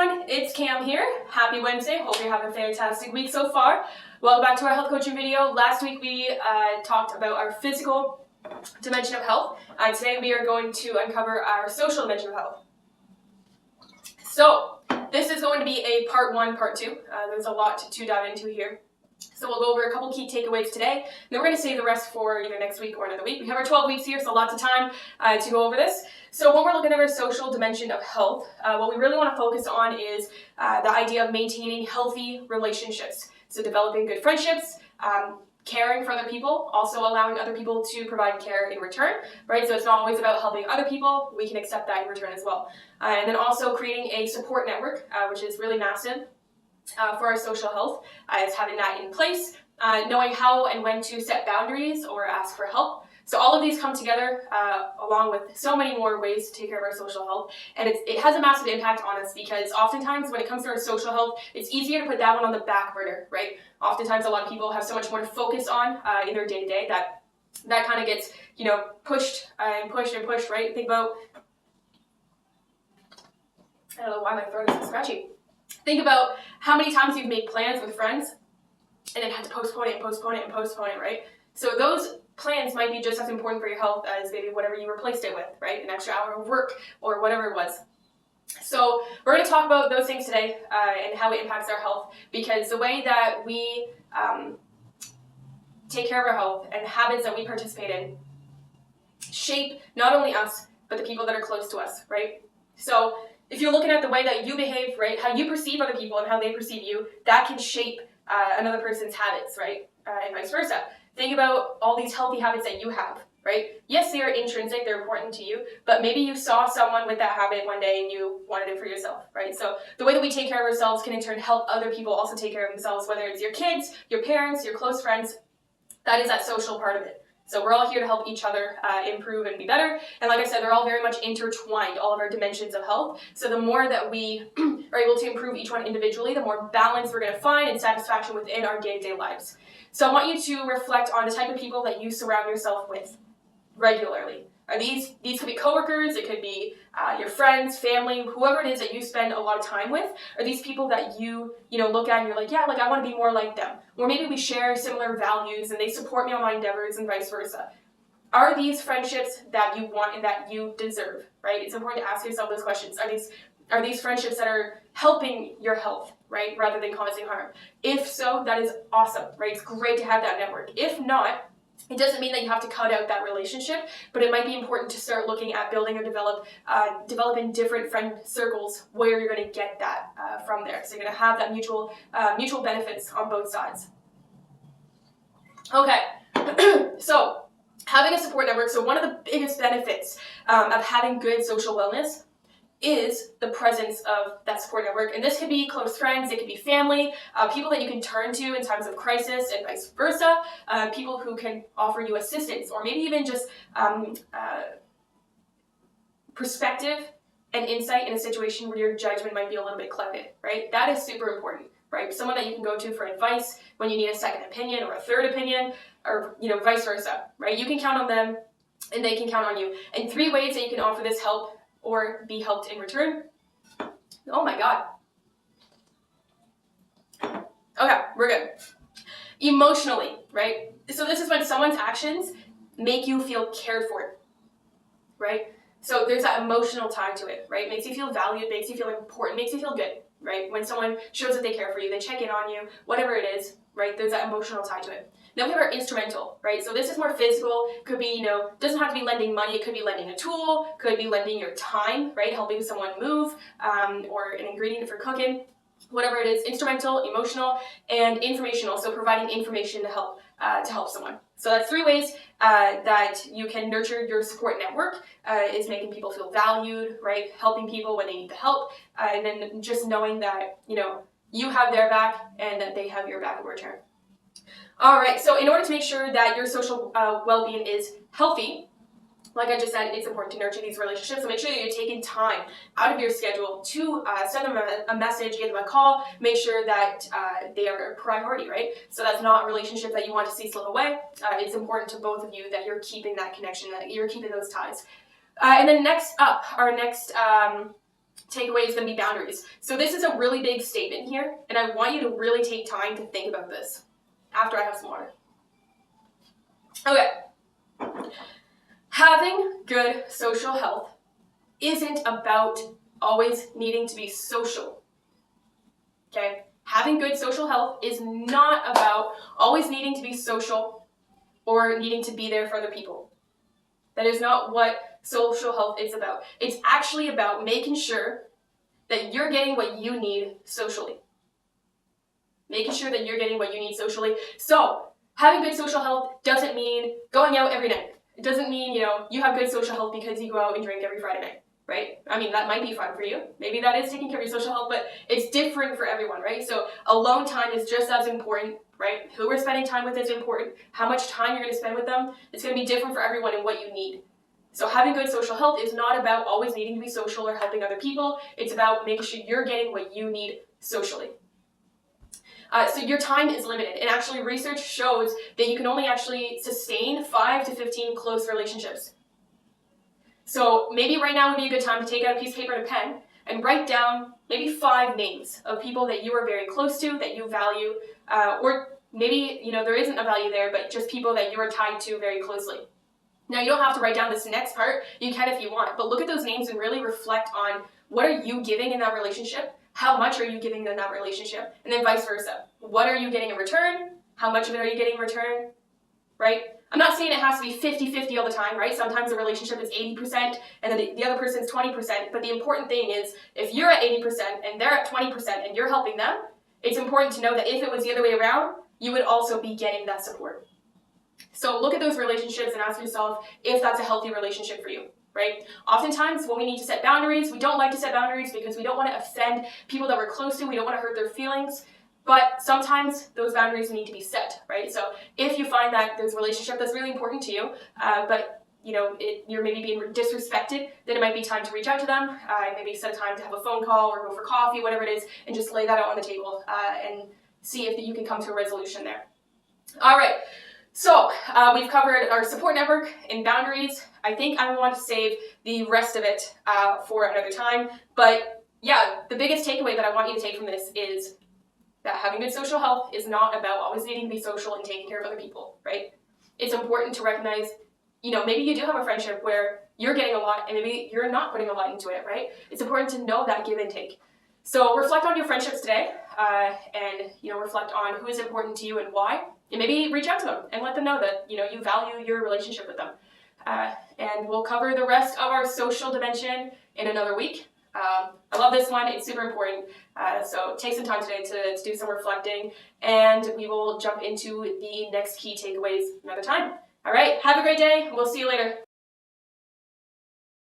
everyone, it's Cam here. Happy Wednesday. Hope you're having a fantastic week so far. Welcome back to our health coaching video. Last week we talked about our physical dimension of health. Today we are going to uncover our social dimension of health. So this is going to be a part one, part two. There's a lot to dive into here. So we'll go over a couple key takeaways today, and then we're going to save the rest for either next week or another week. We have our 12 weeks here, so lots of time to go over this. So when we're looking at our social dimension of health, what we really want to focus on is the idea of maintaining healthy relationships. So developing good friendships, caring for other people, also allowing other people to provide care in return, right? So it's not always about helping other people, we can accept that in return as well. And then also creating a support network, which is really massive. For our social health, is having that in place, knowing how and when to set boundaries or ask for help. So all of these come together along with so many more ways to take care of our social health, and it has a massive impact on us because oftentimes when it comes to our social health, it's easier to put that one on the back burner, right? Oftentimes a lot of people have so much more to focus on in their day-to-day that kind of gets, pushed and pushed and pushed, right? Think about, I don't know why my throat is so scratchy. Think about how many times you've made plans with friends and then had to postpone it, right? So those plans might be just as important for your health as maybe whatever you replaced it with, right? An extra hour of work or whatever it was. So we're going to talk about those things today and how it impacts our health, because the way that we take care of our health and the habits that we participate in shape not only us, but the people that are close to us, right? So if you're looking at the way that you behave, right, how you perceive other people and how they perceive you, that can shape another person's habits, right, and vice versa. Think about all these healthy habits that you have, right? Yes, they are intrinsic, they're important to you, but maybe you saw someone with that habit one day and you wanted it for yourself, right? So the way that we take care of ourselves can in turn help other people also take care of themselves, whether it's your kids, your parents, your close friends. That is that social part of it. So we're all here to help each other improve and be better. And like I said, they're all very much intertwined, all of our dimensions of health. So the more that we are able to improve each one individually, the more balance we're going to find and satisfaction within our day-to-day lives. So I want you to reflect on the type of people that you surround yourself with regularly. These could be coworkers, it could be your friends, family, whoever it is that you spend a lot of time with. Are these people that you look at and you're like, yeah, like I want to be more like them? Or maybe we share similar values and they support me on my endeavors and vice versa. Are these friendships that you want and that you deserve, right? It's important to ask yourself those questions. Are these friendships that are helping your health, right, rather than causing harm? If so, that is awesome, right? It's great to have that network. If not, it doesn't mean that you have to cut out that relationship, but it might be important to start looking at building or developing different friend circles where you're going to get that from there. So you're going to have that mutual benefits on both sides. Okay, so having a support network. So one of the biggest benefits of having good social wellness is the presence of that support network. And this could be close friends, it could be family, people that you can turn to in times of crisis and vice versa, people who can offer you assistance or maybe even just perspective and insight in a situation where your judgment might be a little bit clouded, right? That is super important, right? Someone that you can go to for advice when you need a second opinion or a third opinion or, vice versa, right? You can count on them and they can count on you. And 3 ways that you can offer this help or be helped in return. Oh my God. Okay, we're good. Emotionally, right? So this is when someone's actions make you feel cared for, right? So there's that emotional tie to it, right? Makes you feel valued, makes you feel important, makes you feel good, right? When someone shows that they care for you, they check in on you, whatever it is, right? There's that emotional tie to it. Then we have our instrumental, right? So this is more physical. Could be, doesn't have to be lending money. It could be lending a tool, could be lending your time, right? Helping someone move, or an ingredient for cooking, whatever it is. Instrumental, emotional, and informational. So providing information to help someone. So that's 3 ways that you can nurture your support network, is making people feel valued, right? Helping people when they need the help, and then just knowing that, you have their back and that they have your back in return. All right, so in order to make sure that your social well-being is healthy, like I just said, it's important to nurture these relationships. So make sure that you're taking time out of your schedule to send them a message, give them a call, make sure that they are a priority, right? So that's not a relationship that you want to see slip away. It's important to both of you that you're keeping that connection, that you're keeping those ties. And then next up, our next takeaway is going to be boundaries. So this is a really big statement here, and I want you to really take time to think about this after I have some water. Okay. Having good social health isn't about always needing to be social. Okay? Having good social health is not about always needing to be social or needing to be there for other people. That is not what social health is about. It's actually about making sure that you're getting what you need socially. Making sure that you're getting what you need socially. So, having good social health doesn't mean going out every night. It doesn't mean, you have good social health because you go out and drink every Friday night, right? I mean, that might be fun for you. Maybe that is taking care of your social health, but it's different for everyone, right? So alone time is just as important, right? Who we're spending time with is important. How much time you're going to spend with them, it's going to be different for everyone and what you need. So having good social health is not about always needing to be social or helping other people. It's about making sure you're getting what you need socially. So your time is limited, and actually research shows that you can only actually sustain 5 to 15 close relationships. So maybe right now would be a good time to take out a piece of paper and a pen and write down maybe 5 names of people that you are very close to, that you value, or maybe there isn't a value there, but just people that you are tied to very closely. Now, you don't have to write down this next part. You can if you want, but look at those names and really reflect on what are you giving in that relationship? How much are you giving in that relationship? And then vice versa. What are you getting in return? How much of it are you getting in return? Right? I'm not saying it has to be 50-50 all the time, right? Sometimes the relationship is 80% and then the other person's 20%. But the important thing is if you're at 80% and they're at 20% and you're helping them, it's important to know that if it was the other way around, you would also be getting that support. So look at those relationships and ask yourself if that's a healthy relationship for you, right? Oftentimes when we need to set boundaries, we don't like to set boundaries because we don't want to offend people that we're close to. We don't want to hurt their feelings. But sometimes those boundaries need to be set, right? So if you find that there's a relationship that's really important to you, but you're maybe being disrespected, then it might be time to reach out to them, maybe set a time to have a phone call or go for coffee, whatever it is, and just lay that out on the table and see if you can come to a resolution there. All right. So we've covered our support network and boundaries. I think I want to save the rest of it for another time. But yeah, the biggest takeaway that I want you to take from this is that having good social health is not about always needing to be social and taking care of other people, right? It's important to recognize, maybe you do have a friendship where you're getting a lot and maybe you're not putting a lot into it, right? It's important to know that give and take. So reflect on your friendships today and, reflect on who is important to you and why. And maybe reach out to them and let them know that, you value your relationship with them. And we'll cover the rest of our social dimension in another week. I love this one. It's super important. So take some time today to do some reflecting, and we will jump into the next key takeaways another time. All right. Have a great day. We'll see you later.